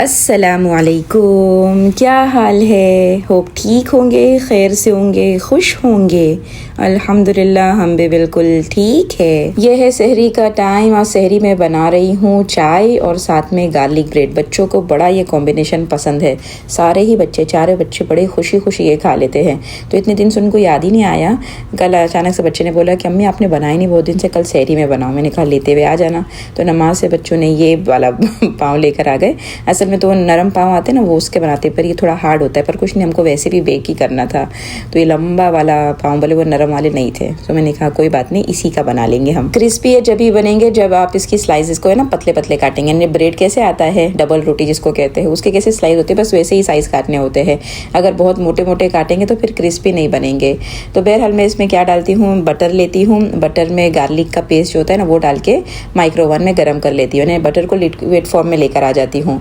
अस्सलामुअलैकुम, क्या हाल है? होप ठीक होंगे, खैर से होंगे, खुश होंगे। अल्हम्दुलिल्लाह हम भी बिल्कुल ठीक है। यह है सहरी का टाइम और सहरी में बना रही हूँ चाय और साथ में गार्लिक ब्रेड। बच्चों को बड़ा ये कॉम्बिनेशन पसंद है। सारे ही बच्चे, चारों बच्चे बड़े खुशी खुशी ये खा लेते हैं। तो इतने दिन से उनको याद ही नहीं आया। कल अचानक से बच्चे ने बोला कि अम्मी आपने बनाई नहीं बहुत दिन से, कल सहरी में बनाओ। मैंने कहा लेते हुए आ जाना। तो नमाज से बच्चों ने ये वाला पाँव लेकर आ गए। असल में तो नरम पाँव आते ना, वो उसके बनाते, पर ये थोड़ा हार्ड होता है। पर कुछ नहीं, हमको वैसे भी बेक ही करना था। तो ये लंबा वाला पाँव बोले वो नरम वाले नहीं थे, तो मैंने कहा कोई बात नहीं, इसी का बना लेंगे हम। क्रिस्पी है जब ही बनेंगे जब आप इसकी स्लाइसेस को है ना पतले पतले काटेंगे। यानी ब्रेड कैसे आता है, डबल रोटी जिसको कहते हैं, उसके कैसे स्लाइस होते हैं, बस वैसे ही साइज काटने होते हैं। अगर बहुत मोटे मोटे काटेंगे तो फिर क्रिस्पी नहीं बनेंगे। तो बहरहाल मैं इसमें क्या डालती हूँ, बटर लेती हूँ। बटर में गार्लिक का पेस्ट जो होता है ना वो डाल के माइक्रोवन में गर्म कर लेती हूँ। यानी बटर को लिक्विड फॉर्म में लेकर आ जाती हूँ।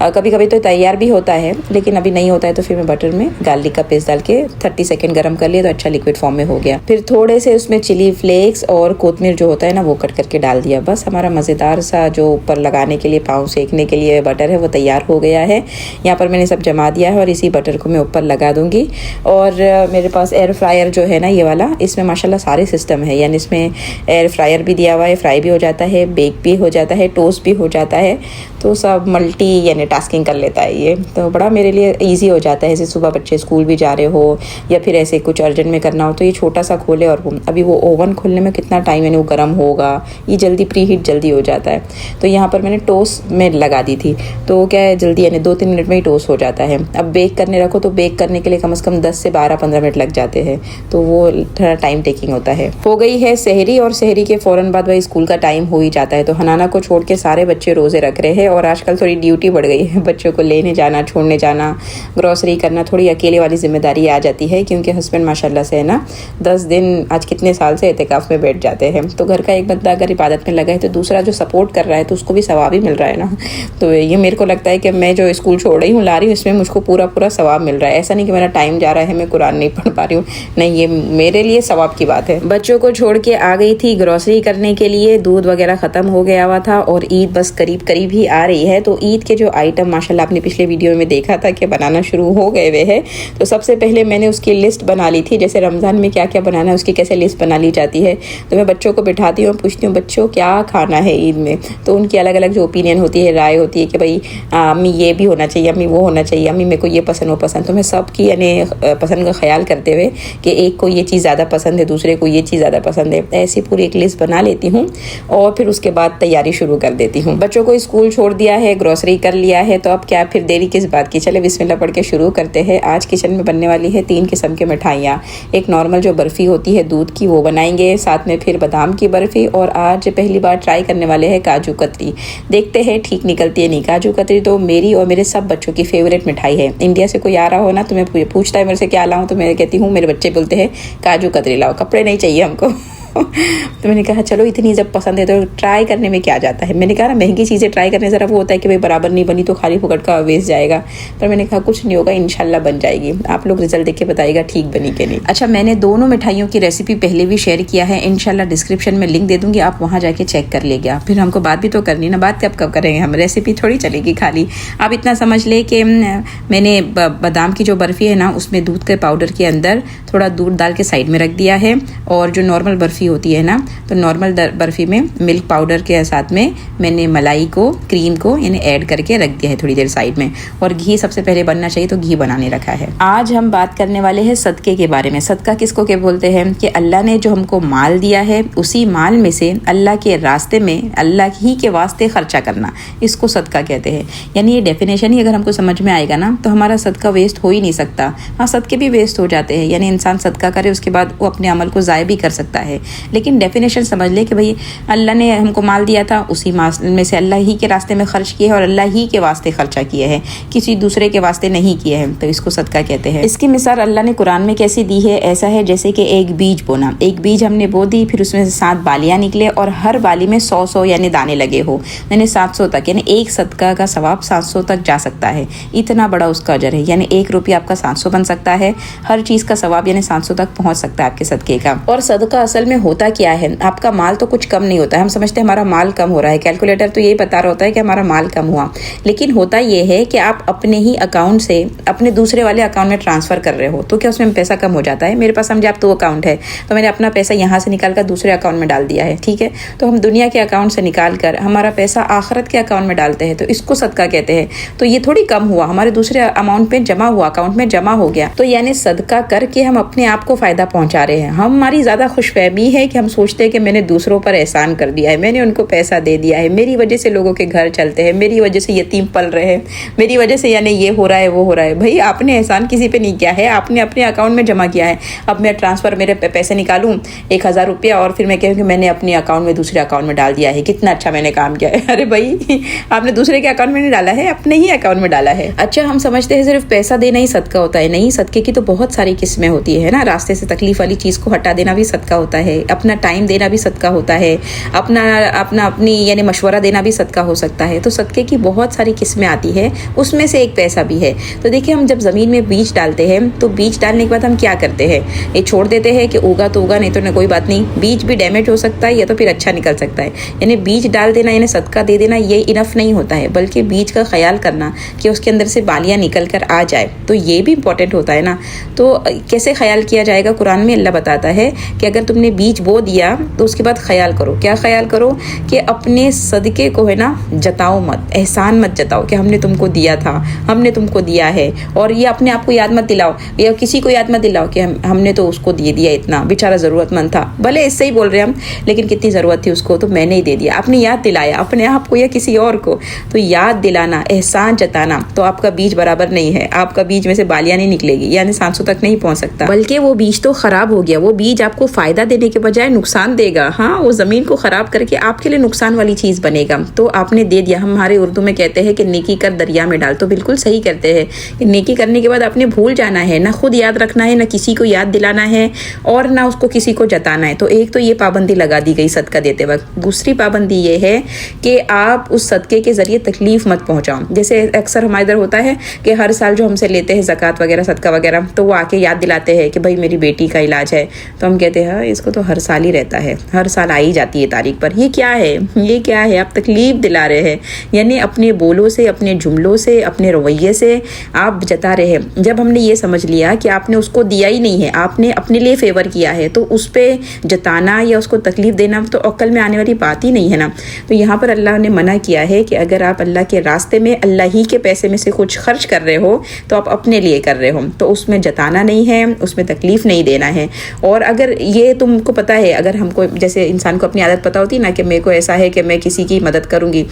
कभी कभी तो तैयार भी होता है, लेकिन अभी नहीं होता है तो फिर मैं बटर में गार्लिक का पेस्ट डाल के 30 सेकंड गर्म कर लिया तो अच्छा लिक्विड फॉर्म में हो गया। फिर थोड़े से उसमें चिली फ्लेक्स और कोतमीर जो होता है ना वो कट करके डाल दिया। बस हमारा मज़ेदार सा जो ऊपर लगाने के लिए, पाँव सेकने के लिए बटर है वो तैयार हो गया है। यहाँ पर मैंने सब जमा दिया है और इसी बटर को मैं ऊपर लगा दूंगी। और मेरे पास एयर फ्रायर जो है ना ये वाला, इसमें माशाल्लाह सारे सिस्टम है। यानी इसमें एयर फ्रायर भी दिया हुआ है, फ्राई भी हो जाता है, बेक भी हो जाता है, टोस्ट भी हो जाता है। तो सब मल्टी यानी टास्किंग कर लेता है ये, तो बड़ा मेरे लिए इजी हो जाता है। जैसे सुबह बच्चे स्कूल भी जा रहे हो या फिर ऐसे कुछ अर्जेंट में करना हो तो ये छोटा सा खोले। और अभी वो ओवन खोलने में कितना टाइम, यानी वो गर्म होगा, ये जल्दी प्री हीट जल्दी हो जाता है। तो यहाँ पर मैंने टोस्ट में लगा दी थी, तो क्या है जल्दी, यानी 2-3 मिनट में ही टोस्ट हो जाता है। अब बेक करने रखो तो बेक करने के लिए कम से कम 10 से 12-15 मिनट लग जाते हैं, तो वो थोड़ा टाइम टेकिंग होता है। हो गई है सहरी, और सहरी के फ़ौरन बाद भाई स्कूल का टाइम हो ही जाता है। तो हनाना को छोड़ के सारे बच्चे रोज़े रख रहे हैं और आजकल थोड़ी ड्यूटी बढ़ गई है। बच्चों को लेने जाना, छोड़ने जाना, ग्रॉसरी करना, थोड़ी अकेले वाली जिम्मेदारी आ जाती है। क्योंकि हस्बैंड माशाल्लाह से है ना 10 दिन, आज कितने साल से एतिकाफ में बैठ जाते हैं। तो घर का एक बंदा अगर इबादत में लगा है तो दूसरा जो सपोर्ट कर रहा है तो उसको भी सवाब ही मिल रहा है ना। तो ये मेरे को लगता है कि मैं जो स्कूल छोड़ रही हूँ ला रही हूँ, इसमें मुझको पूरा सवाब मिल रहा है। ऐसा नहीं कि मेरा टाइम जा रहा है, मैं कुरान नहीं पढ़ पा रही हूँ, नहीं, ये मेरे लिए सवाब की बात है। बच्चों को छोड़ के आ गई थी ग्रॉसरी करने के लिए, दूध वगैरह ख़त्म हो गया हुआ था और ईद बस करीब करीब ही आ रही है। तो ईद के जो आइटम माशाल्लाह आपने पिछले वीडियो में देखा था कि बनाना शुरू हो गए हुए हैं। तो सबसे पहले मैंने उसकी लिस्ट बना ली थी, जैसे रमज़ान में क्या क्या बनाना है उसकी कैसे लिस्ट बना ली जाती है। तो मैं बच्चों को बिठाती हूँ, पूछती हूँ बच्चों क्या खाना है ईद में। तो उनकी अलग अलग जो ओपिनियन होती है, राय होती है कि भाई अम्मी ये भी होना चाहिए, अम्मी वो होना चाहिए, अम्मी मेरे को ये पसंद वो पसंद। तो मैं सबकी यानी पसंद का ख्याल करते हुए कि एक को ये चीज़ ज़्यादा पसंद है, दूसरे को ये चीज़ ज़्यादा पसंद है, ऐसी पूरी एक लिस्ट बना लेती हूँ और फिर उसके बाद तैयारी शुरू कर देती हूँ। बच्चों को स्कूल छोड़ दिया है, ग्रॉसरी कर लिया है, तो अब क्या फिर देरी किस बात की। चले बिस्मिल्लाह पढ़ के शुरू करते हैं। आज किचन में बनने वाली है 3 किस्म की मिठाइयाँ। एक नॉर्मल जो बर्फ़ी होती है दूध की, वो बनाएंगे, साथ में फिर बादाम की बर्फ़ी, और आज पहली बार ट्राई करने वाले हैं काजू कतरी। देखते हैं ठीक निकलती है नहीं। काजू कतरी तो मेरी और मेरे सब बच्चों की फेवरेट मिठाई है। इंडिया से कोई आ रहा हो ना तो मैं पूछता है मेरे से क्या लाऊं, तो मैं कहती हूँ, मेरे बच्चे बोलते हैं काजू कतरी लाओ, कपड़े नहीं चाहिए हमको। तो मैंने कहा चलो इतनी जब पसंद है तो ट्राई करने में क्या जाता है। मैंने कहा ना महंगी चीज़ें ट्राई करने ज़रा वो होता है कि भाई बराबर नहीं बनी तो खाली फुकट का वेस्ट जाएगा। पर मैंने कहा कुछ नहीं होगा, इंशाल्लाह बन जाएगी। आप लोग रिजल्ट देख के बताइएगा ठीक बनी कि नहीं। अच्छा, मैंने दोनों मिठाइयों की रेसिपी पहले भी शेयर किया है, इंशाल्लाह डिस्क्रिप्शन में लिंक दे दूँगी, आप वहाँ जाके चेक कर लेगा। फिर हमको बात भी तो करनी ना, बात कब करेंगे हम, रेसिपी थोड़ी चलेगी खाली। आप इतना समझ ले कि मैंने बादाम की जो बर्फ़ी है ना उसमें दूध के पाउडर के अंदर थोड़ा दूध डाल के साइड में रख दिया है, और जो नॉर्मल बर्फ़ी होती है ना तो नॉर्मल बर्फ़ी में मिल्क पाउडर के साथ में मैंने मलाई को, क्रीम को यानी ऐड करके रख दिया है थोड़ी देर साइड में। और घी सबसे पहले बनना चाहिए तो घी बनाने रखा है। आज हम बात करने वाले हैं सदके के बारे में। सदका किसको क्या बोलते हैं कि अल्लाह ने जो हमको माल दिया है उसी माल में से अल्लाह के रास्ते में, अल्लाह ही के वास्ते खर्चा करना, इसको सदका कहते हैं। यानी ये डेफिनेशन ही अगर हमको समझ में आएगा ना तो हमारा सदका वेस्ट हो ही नहीं सकता। हाँ, सदके भी वेस्ट हो जाते हैं, यानी इंसान सदका करे उसके बाद वो अपने अमल को ज़ाय भी कर सकता है, लेकिन डेफिनेशन समझ ले कि भाई अल्लाह ने हमको माल दिया था, उसी माल में से अल्लाह ही के रास्ते में खर्च किए हैं और अल्लाह ही के वास्ते खर्चा किए हैं, किसी दूसरे के वास्ते नहीं किए हैं, तो इसको सदका कहते हैं। इसकी मिसाल अल्लाह ने कुरान में कैसी दी है, ऐसा है जैसे कि एक बीज बोना, एक बीज हमने बो दी, फिर उसमें से 7 बालियाँ निकले और हर बाली में 100 यानी दाने लगे हो, यानी 700 तक, यानी एक सदका का सवाब 700 तक जा सकता है। इतना बड़ा उसका अजर है, यानी 1 रुपया आपका 700 बन सकता है। हर चीज़ का सवाब यानी 700 तक पहुंच सकता है आपके सदके का। और सदका असल में होता क्या है, आपका माल तो कुछ कम नहीं होता है। हम समझते हैं हमारा माल कम हो रहा है, कैलकुलेटर तो यही बता रहा होता है कि हमारा माल कम हुआ, लेकिन होता ये है कि आप अपने ही अकाउंट से अपने दूसरे वाले अकाउंट में ट्रांसफ़र कर रहे हो, तो क्या उसमें पैसा कम हो जाता है। मेरे पास समझे आप 2 अकाउंट है, तो मैंने अपना पैसा यहाँ से निकाल कर दूसरे अकाउंट में डाल दिया है, ठीक है। तो हम दुनिया के अकाउंट से निकाल कर हमारा पैसा आखिरत के अकाउंट में डालते हैं, तो इसको सदका कहते हैं। तो ये थोड़ी कम हुआ, हमारे दूसरे अमाउंट पे जमा हुआ, अकाउंट में जमा हो गया, तो यानी सदका करके हम अपने आप को फ़ायदा पहुंचा रहे हैं। हमारी ज़्यादा खुशफहमी है कि हम सोचते हैं कि मैंने दूसरों पर एहसान कर दिया है, मैंने उनको पैसा दे दिया है, मेरी वजह से लोगों के घर चलते हैं, मेरी वजह से यतीम पल रहे हैं, मेरी वजह से यानी ये हो रहा है वो हो रहा है। भाई आपने एहसान किसी पे नहीं किया है, आपने अपने अकाउंट में जमा किया है। अब मैं ट्रांसफ़र मेरे पैसे निकालूं 1000 रुपया और फिर मैं कहूँ कि मैंने अपने अकाउंट में दूसरे अकाउंट में डाल दिया है, कितना अच्छा मैंने काम किया है। अरे भाई आपने दूसरे के अकाउंट में नहीं डाला है, अपने ही अकाउंट में डाला है। अच्छा, हम समझते हैं सिर्फ पैसा देना ही सदका होता है, नहीं, सदके की तो बहुत सारी किस्में होती है ना। रास्ते से तकलीफ वाली चीज़ को हटा देना भी सदका होता है, अपना टाइम देना भी सदका होता है, अपनी यानी मशवरा देना भी सदका हो सकता है। तो सदके की बहुत सारी किस्में आती है, उसमें से एक पैसा भी है। तो देखिए, हम जब ज़मीन में बीज डालते हैं तो बीज डालने के बाद हम क्या करते हैं, ये छोड़ देते हैं कि उगा तो उगा, नहीं तो कोई बात नहीं। बीज भी डैमेज हो सकता है या तो फिर अच्छा निकल सकता है, यानी बीज डाल देना यानी सदका दे देना ये इनफ नहीं होता है, बल्कि बीज का ख्याल करना कि उसके अंदर से बालियाँ निकल कर आ जाए, तो ये भी इंपॉर्टेंट होता है ना। तो कैसे ख्याल किया जाएगा, कुरान में अल्लाह बताता है कि अगर तुमने बीज बो दिया तो उसके बाद ख्याल करो। क्या ख्याल करो कि अपने सदके को है ना जताओ मत, एहसान मत जताओ कि हमने तुमको दिया था, हमने तुमको दिया है, और ये अपने आप को याद मत दिलाओ या किसी को याद मत दिलाओ कि हमने तो उसको दे दिया, इतना बेचारा ज़रूरतमंद था, भले इससे ही बोल रहे हम, लेकिन कितनी ज़रूरत थी उसको तो मैंने ही दे दिया। आपने याद दिलाया अपने आप को या किसी और को, तो याद दिलाना, एहसान जताना, तो आपका बीज बराबर नहीं है, आपका बीज में से बालियाँ नहीं निकलेगी, यानी 700 तक नहीं पहुँच सकता, बल्कि वो बीज तो ख़राब हो गया। वो बीज आपको फ़ायदा देने के बजाय नुकसान देगा। हाँ, वो ज़मीन को ख़राब करके आपके लिए नुकसान वाली चीज़ बनेगा। तो आपने दे दिया, हमारे उर्दू में कहते हैं कि नेकी कर दरिया में डाल, तो बिल्कुल सही करते हैं कि नेकी करने के बाद आपने भूल जाना है, ना खुद याद रखना है, ना किसी को याद दिलाना है, और ना उसको किसी को जताना है। तो एक तो ये पाबंदी लगा दी गई सदका देते वक्त। दूसरी पाबंदी ये है कि आप उस सदके के ज़रिए तकलीफ़ मत पहुँचाओ। जैसे अक्सर हमारे इधर होता है कि हर साल जो हमसे लेते हैं ज़कात वगैरह, सदका वगैरह, तो वो आके याद दिलाते हैं कि भाई मेरी बेटी का इलाज है, तो हम कहते हैं हाँ इसको तो हर साल ही रहता है, हर साल आ ही जाती है तारीख पर। ये क्या है, ये क्या है, आप तकलीफ़ दिला रहे हैं, यानी अपने बोलों से, अपने जुमलों से, अपने रवैये से आप जता रहे हैं। जब हमने ये समझ लिया कि आपने उसको दिया ही नहीं है, आपने अपने लिए फेवर किया है, तो उस पर जताना या उसको तकलीफ़ देना तो अक्ल में आने वाली बात ही नहीं है ना। तो यहाँ पर अल्लाह ने मना किया है कि अगर आप अल्लाह के रास्ते में अल्लाह ही के पैसे में से कुछ खर्च कर रहे हो तो आप अपने लिए कर रहे हो, तो उसमें जताना नहीं है, उसमें तकलीफ़ नहीं देना है। और अगर ये तुमको पता है, अगर हमको जैसे इंसान को अपनी आदत पता होती है ना कि मेरे को ऐसा है कि मैं किसी की मदद करूँगी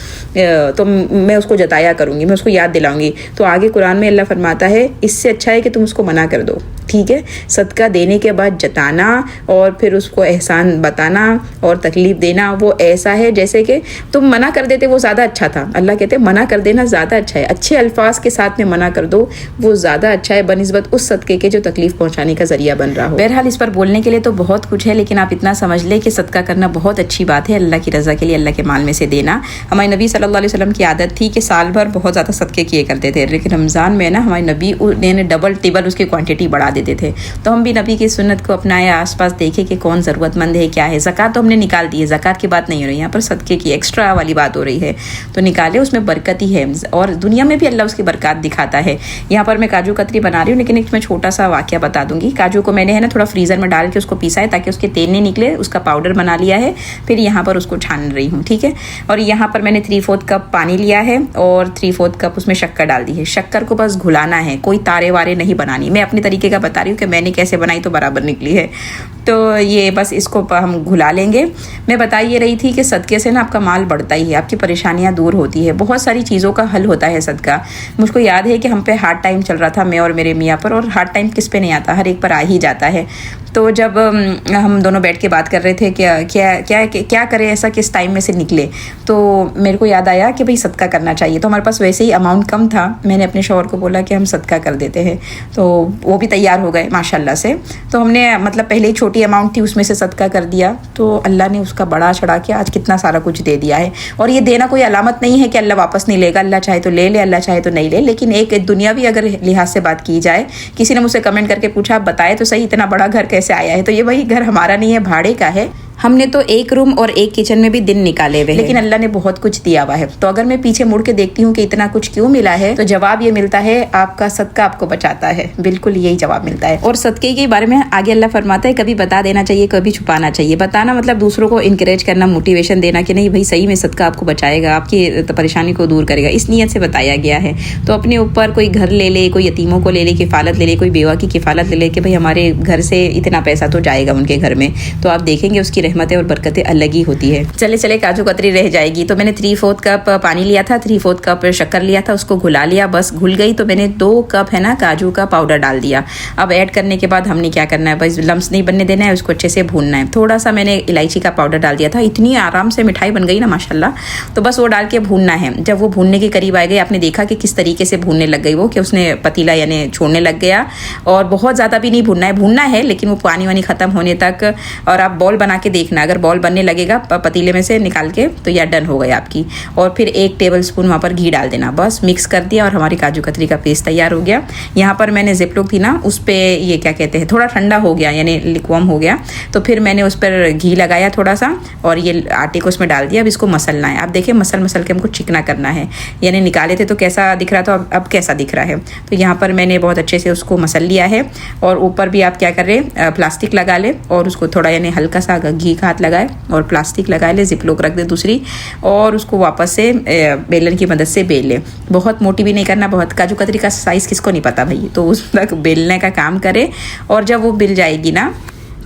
तो मैं उसको जताया करूँगी, मैं उसको याद दिलाऊँगी, तो आगे कुरान में अल्लाह फरमाता है इससे अच्छा है कि तुम उसको मना कर दो। ठीक है, सदका देने के बाद जताना और फिर उसको एहसान बताना और तकलीफ़ देना, वो ऐसा है जैसे कि तुम मना कर देते वो ज़्यादा अच्छा था। अल्लाह कहते हैं मना कर देना ज़्यादा अच्छा है, अच्छे अल्फाज के साथ में मना कर दो, वो ज़्यादा अच्छा है बनिस्बत उस सदके के जो तकलीफ़ पहुँचाने का ज़रिया बन रहा हो। बहरहाल इस पर बोलने के लिए तो बहुत कुछ है, लेकिन आप इतना समझ लें कि सदका करना बहुत अच्छी बात है, अल्लाह की रज़ा के लिए अल्लाह के माल में से देना। हमारे नबी सल्लल्लाहु अलैहि वसल्लम की आदत थी कि साल भर बहुत ज़्यादा सदके किए करते थे, लेकिन रमज़ान में ना हमारे नबी ने डबल टिबल उसकी क्वांटिटी बढ़ा देते थे। तो हम भी नबी की सुन्नत को अपनाया, आसपास देखे कि कौन ज़रूरतमंद है, क्या है। ज़कात तो हमने निकाल दी है, ज़कात की बात नहीं हो रही, यहाँ पर सदके की एक्स्ट्रा वाली बात हो रही है, तो निकाले, उसमें बरकत ही है और दुनिया में भी अल्लाह उसकी बरकत दिखाता है। यहाँ पर मैं काजू कतरी बना रही हूँ, लेकिन एक मैं छोटा सा वाक़या बता दूँगी। काजू को मैंने है ना थोड़ा फ्रीज़र में डाल के उसको पीसा है ताकि उसके तेल नहीं निकले, उसका पाउडर बना लिया है, फिर यहाँ पर उसको छान रही हूँ। ठीक है, और यहाँ पर मैंने 3/4 कप पानी लिया है और 3/4 कप उसमें शक्कर डाल दी है। शक्कर को बस घुलाना है, कोई तारे वारे नहीं बनानी। मैं अपने तरीके का बता रही हूँ कि मैंने कैसे बनाई तो बराबर निकली है। तो ये बस इसको हम घुला लेंगे। मैं बता ये रही थी कि सदक़े से ना आपका माल बढ़ता ही है, आपकी परेशानियाँ दूर होती है, बहुत सारी चीज़ों का हल होता है सदका। मुझको याद है कि हम पे हार्ड टाइम चल रहा था, मैं और मेरे मियाँ पर, और हार्ड टाइम किस पे नहीं आता, हर एक पर आ ही जाता है। तो जब हम दोनों बैठ के बात कर रहे थे क्या क्या क्या क्या करें ऐसा किस टाइम में से निकले, तो मेरे को याद आया कि भाई सदका करना चाहिए। तो हमारे पास वैसे ही अमाउंट कम था, मैंने अपने शौहर को बोला कि हम सदका कर देते हैं, तो वो भी तैयार हो गए माशाल्लाह से। तो हमने मतलब पहले ही छोटी अमाउंट थी उसमें से सदका कर दिया, तो अल्लाह ने उसका बड़ा चढ़ा के आज कितना सारा कुछ दे दिया है। और ये देना कोई अलामत नहीं है कि अल्लाह वापस नहीं लेगा, अल्लाह चाहे तो ले ले, अल्लाह चाहे तो नहीं ले। लेकिन एक दुनियावी अगर लिहाज से बात की जाए, किसी ने मुझसे कमेंट करके पूछा आप बताए तो सही इतना बड़ा घर कैसे आया है, तो ये वही घर हमारा नहीं है, भाड़े का है। हमने तो एक रूम और एक किचन में भी दिन निकाले हुए, लेकिन अल्लाह ने बहुत कुछ दिया हुआ है। तो अगर मैं पीछे मुड़ के देखती हूँ कि इतना कुछ क्यों मिला है, तो जवाब ये मिलता है आपका सदका आपको बचाता है, बिल्कुल यही जवाब मिलता है। और सदके के बारे में आगे अल्लाह फरमाता है कभी बता देना चाहिए, कभी छुपाना चाहिए। बताना मतलब दूसरों को इंकरेज करना, मोटिवेशन देना कि नहीं भाई सही में सदका आपको बचाएगा, आपकी परेशानी को दूर करेगा, इस नीयत से बताया गया है। तो अपने ऊपर कोई घर ले ले, कोई यतीमों को ले ले, किफ़ालत ले ले, कोई बेवा की किफ़ालत ले ले कि भाई हमारे घर से इतना पैसा तो जाएगा उनके घर में, तो आप देखेंगे उसकी रहमतें और बरकतें अलग ही होती है। चले चले काजू कतरी रह जाएगी, तो मैंने 3/4 कप पानी लिया था, 3/4 कप शक्कर लिया था, उसको घुला लिया, बस घुल गई तो मैंने 2 कप है ना काजू का पाउडर डाल दिया। अब ऐड करने के बाद हमने क्या करना है, बस लम्स नहीं बनने देना है, उसको अच्छे से भूनना है। थोड़ा सा मैंने इलायची का पाउडर डाल दिया था, इतनी आराम से मिठाई बन गई ना माशाल्लाह। तो बस वो डाल के भूनना है। जब वो भूनने के करीब आ गई, आपने देखा कि किस तरीके से भूनने लग गई वो, कि उसने पतीला यानी छोड़ने लग गया। और बहुत ज़्यादा भी नहीं भूनना है, भूनना है लेकिन वो पानी वानी ख़त्म होने तक। और आप बॉल बना के देखना, अगर बॉल बनने लगेगा पतीले में से निकाल के, तो यह डन हो गई आपकी। और फिर 1 टेबलस्पून वहाँ पर घी डाल देना, बस मिक्स कर दिया और हमारी काजू कतरी का पेस्ट तैयार हो गया। यहाँ पर मैंने जिपलॉक थी ना, उस पर ये क्या कहते हैं, थोड़ा ठंडा हो गया यानी लिक्वम हो गया, तो फिर मैंने उस पर घी लगाया थोड़ा सा और ये आटे को उसमें डाल दिया। अब इसको मसलना है। आप देखिए मसल मसल के हमको चिकना करना है, यानी निकाले थे तो कैसा दिख रहा था, अब कैसा दिख रहा है। तो यहाँ पर मैंने बहुत अच्छे से उसको मसल लिया है। और ऊपर भी आप क्या कर रहे हैं, प्लास्टिक लगा ले और उसको थोड़ा यानी हल्का सा घी का हाथ लगाए और प्लास्टिक लगा ले, जिपलॉक रख दे दूसरी, और उसको वापस से बेलन की मदद से बेल ले। बहुत मोटी भी नहीं करना, बहुत काजू कतरी का साइज़ किसको नहीं पता भाई, तो उस तक बेलने का काम करे। और जब वो बिल जाएगी ना,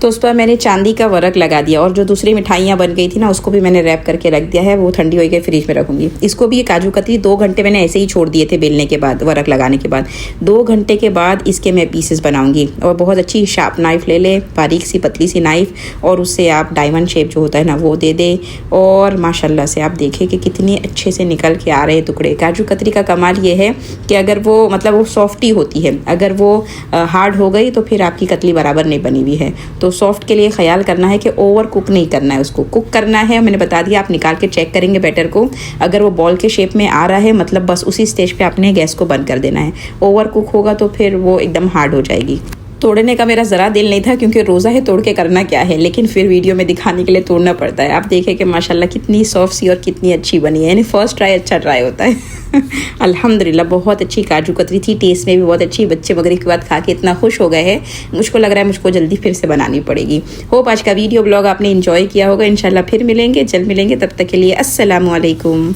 तो उस पर मैंने चांदी का वर्क लगा दिया। और जो दूसरी मिठाइयाँ बन गई थी ना, उसको भी मैंने रैप करके रख दिया है, वो ठंडी हो गई, फ्रिज में रखूँगी। इसको भी ये काजू कतरी 2 घंटे मैंने ऐसे ही छोड़ दिए थे बेलने के बाद, वर्क लगाने के बाद। 2 घंटे के बाद इसके मैं पीसेस बनाऊँगी। और बहुत अच्छी शार्प नाइफ़ ले ले, बारीक सी पतली सी नाइफ़, और उससे आप डायमंड शेप जो होता है ना वो दे दे। और माशाल्लाह से आप देखें कि कितनी अच्छे से निकल के आ रहे हैं टुकड़े। काजू कतरी का कमाल ये है कि अगर वो मतलब वो सॉफ्ट ही होती है, अगर वो हार्ड हो गई तो फिर आपकी कतली बराबर नहीं बनी हुई है। तो सॉफ्ट के लिए ख्याल करना है कि ओवर कुक नहीं करना है, उसको कुक करना है। मैंने बता दिया, आप निकाल के चेक करेंगे बैटर को, अगर वो बॉल के शेप में आ रहा है मतलब बस उसी स्टेज पे आपने गैस को बंद कर देना है। ओवर कुक होगा तो फिर वो एकदम हार्ड हो जाएगी। तोड़ने का मेरा ज़रा दिल नहीं था क्योंकि रोज़ा है, तोड़ के करना क्या है, लेकिन फिर वीडियो में दिखाने के लिए तोड़ना पड़ता है। आप देखें कि माशाल्लाह कितनी सॉफ्ट सी और कितनी अच्छी बनी है, यानी फर्स्ट ट्राई अच्छा ट्राई होता है। अल्हम्दुलिल्लाह बहुत अच्छी काजू कतरी थी, टेस्ट में भी बहुत अच्छी। बच्चे मगरिब के बाद खा के इतना खुश हो गए हैं, मुझको लग रहा है मुझको जल्दी फिर से बनानी पड़ेगी। होप आज का वीडियो ब्लॉग आपने इंजॉय किया होगा। इंशाल्लाह फिर मिलेंगे, जल्द मिलेंगे, तब तक के लिए अस्सलामु अलैकुम।